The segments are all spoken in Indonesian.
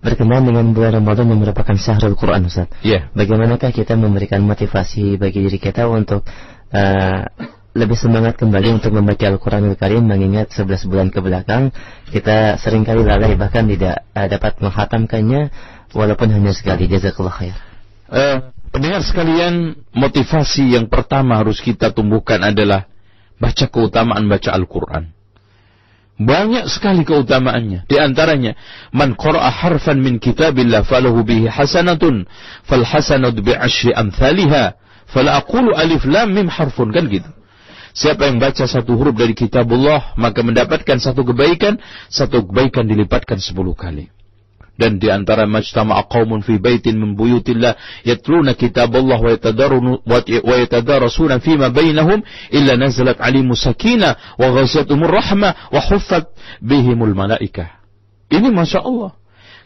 Berkenaan dengan bulan Ramadan yang merupakan syahrul Quran, Ustaz. Iya. Bagaimanakah kita memberikan motivasi bagi diri kita untuk lebih semangat kembali untuk membaca Al-Quranul Karim, mengingat 11 bulan ke belakang kita seringkali lalai, bahkan tidak dapat menghatamkannya walaupun hanya sekali. Jazakallah khair. Pendengar sekalian, motivasi yang pertama harus kita tumbuhkan adalah baca keutamaan baca Al-Quran. Banyak sekali keutamaannya. Di antaranya, man qara'a harfan min kitabillah falahu bihi hasanatun fal hasanatu bi 'ashri amsalha fala aqulu alif lam mim harfun, kan gitu. Siapa yang baca satu huruf dari kitabullah maka mendapatkan satu kebaikan dilipatkan 10 kali. Dan di antara majtama'a qaumun fi baitin min buyutillah yatluna kitaballah wa yatadarasuna fima bainahum illa nazalat 'alaihim sakinah wa ghashiyatuhumur rahmah wa huffat bihimul malaikah. Ini Masya Allah.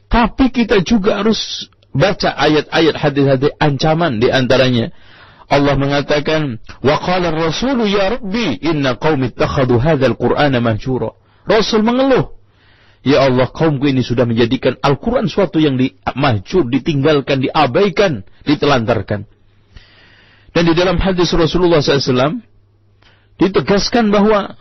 Tapi kita juga harus baca ayat-ayat hadis-hadis ancaman. Di antaranya Allah mengatakan, wa qala ar-rasulu ya rabbi inna qaumi ittakhadhu hadzal qur'ana mahjura. Rasul mengeluh, ya Allah, kaumku ini sudah menjadikan Al-Quran suatu yang mahjur, ditinggalkan, diabaikan, ditelantarkan. Dan di dalam hadis Rasulullah SAW ditegaskan bahwa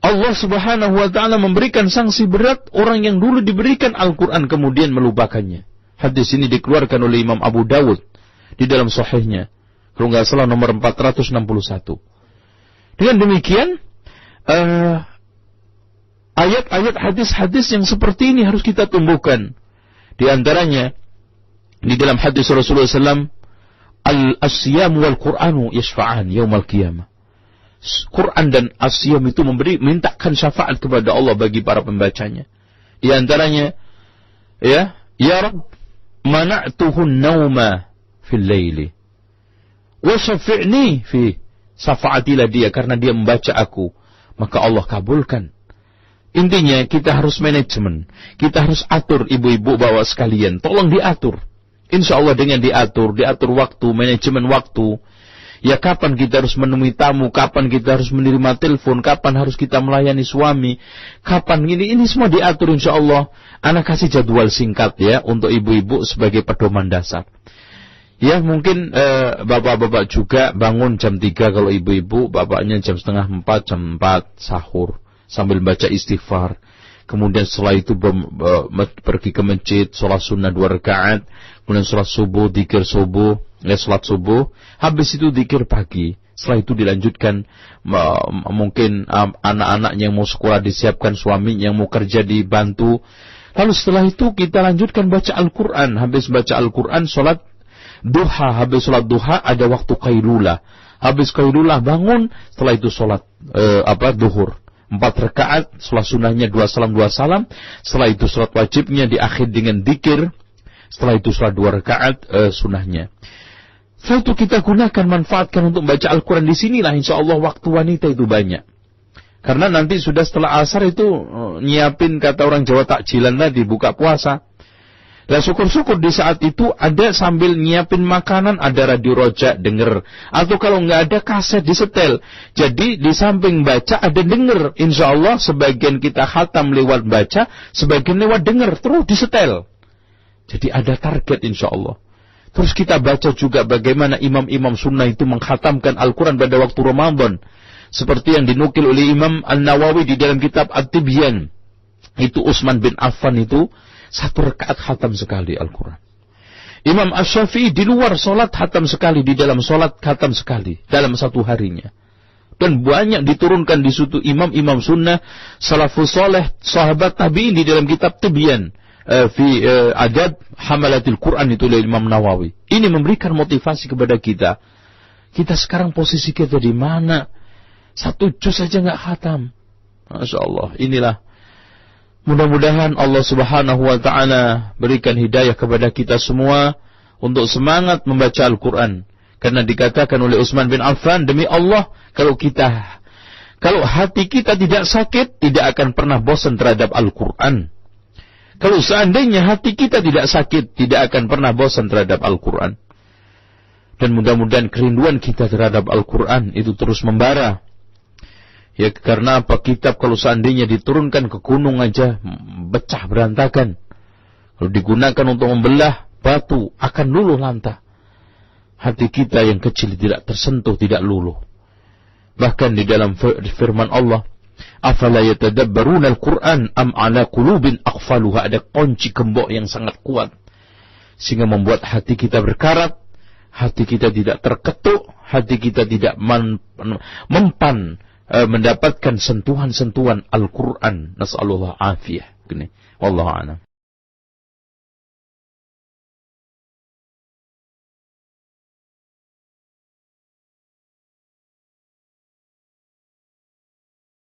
Allah Subhanahu wa ta'ala memberikan sanksi berat orang yang dulu diberikan Al-Quran kemudian melupakannya. Hadis ini dikeluarkan oleh Imam Abu Dawud di dalam sahihnya, kalau nggak salah nomor 461. Dengan demikian, ayat-ayat hadis-hadis yang seperti ini harus kita tumbuhkan. Di antaranya di dalam hadis Rasulullah SAW, al-asyam wal Qur'anu yashfa'an yaumal qiyamah. Quran dan asyam itu mintakan syafaat kepada Allah bagi para pembacanya. Di antaranya, ya Rabb, mana'tuhun nauma fil laili wa syafi'ni fi, syafaatilah dia karena dia membaca aku, maka Allah kabulkan. Intinya kita harus manajemen, kita harus atur ibu-ibu bapak sekalian, tolong diatur. Insya Allah dengan diatur waktu, manajemen waktu. Ya kapan kita harus menemui tamu, kapan kita harus menerima telepon, kapan harus kita melayani suami, kapan ini semua diatur insya Allah. Anak kasih jadwal singkat ya untuk ibu-ibu sebagai pedoman dasar. Ya mungkin bapak-bapak juga bangun jam 3 kalau ibu-ibu, bapaknya jam setengah 4, jam 4 sahur sambil baca istighfar. Kemudian setelah itu pergi ke masjid, sholat sunnah 2 rakaat, kemudian sholat subuh, dzikir subuh, sholat subuh, habis itu dzikir pagi. Setelah itu dilanjutkan mungkin anak-anak yang mau sekolah disiapkan, suami yang mau kerja dibantu. Lalu setelah itu kita lanjutkan baca Al-Quran. Habis baca Al-Quran, sholat duha. Habis sholat duha ada waktu qailulah. Habis qailulah bangun, setelah itu sholat duhur. 4 rakaat, sholat sunnahnya 2 salam. Setelah itu sholat wajibnya diakhir dengan dzikir. Setelah itu sholat 2 rakaat sunnahnya. Setelah itu kita gunakan, manfaatkan untuk baca Al-Quran. Di sinilah insya Allah waktu wanita itu banyak. Karena nanti sudah setelah asar itu nyiapin, kata orang Jawa, takjilan tadi, buka puasa. Dan syukur-syukur di saat itu ada sambil nyiapin makanan, ada radio rojak denger, atau kalau nggak ada kaset disetel. Jadi di samping baca ada denger. Insya Allah sebagian kita khatam lewat baca, sebagian lewat denger, terus disetel. Jadi ada target insya Allah. Terus kita baca juga bagaimana imam-imam sunnah itu mengkhatamkan Al-Quran pada waktu Ramadan. Seperti yang dinukil oleh Imam An-Nawawi di dalam kitab At-Tibyan. Itu Utsman bin Affan itu 1 rakaat khatam sekali Al-Quran. Imam Asy-Syafi'i di luar sholat khatam sekali, di dalam sholat khatam sekali, dalam 1 harinya. Dan banyak diturunkan di situ imam-imam sunnah, salafus soleh, sahabat tabi'in di dalam kitab Tibyan. Adab Hamalatil Quran itu oleh Imam Nawawi. Ini memberikan motivasi kepada kita. Kita sekarang posisi kita di mana? 1 juz saja nggak khatam. Masya Allah. Inilah. Mudah-mudahan Allah Subhanahu wa ta'ala berikan hidayah kepada kita semua untuk semangat membaca Al-Quran. Karena dikatakan oleh Utsman bin Affan, demi Allah, kalau hati kita tidak sakit, tidak akan pernah bosan terhadap Al-Quran. Kalau seandainya hati kita tidak sakit, tidak akan pernah bosan terhadap Al-Quran. Dan mudah-mudahan kerinduan kita terhadap Al-Quran itu terus membara. Ya karena apa? Kitab kalau seandainya diturunkan ke gunung aja pecah berantakan. Kalau digunakan untuk membelah, batu akan luluh lantah. Hati kita yang kecil tidak tersentuh, tidak luluh. Bahkan di dalam firman Allah, afala yatadabbaruna al-Qur'an am ala qulubin aqfaluha, ada kunci gembok yang sangat kuat sehingga membuat hati kita berkarat, hati kita tidak terketuk, hati kita tidak mempan mendapatkan sentuhan-sentuhan Al-Qur'an. Nas'alullah afiyah. Wallahu a'lam.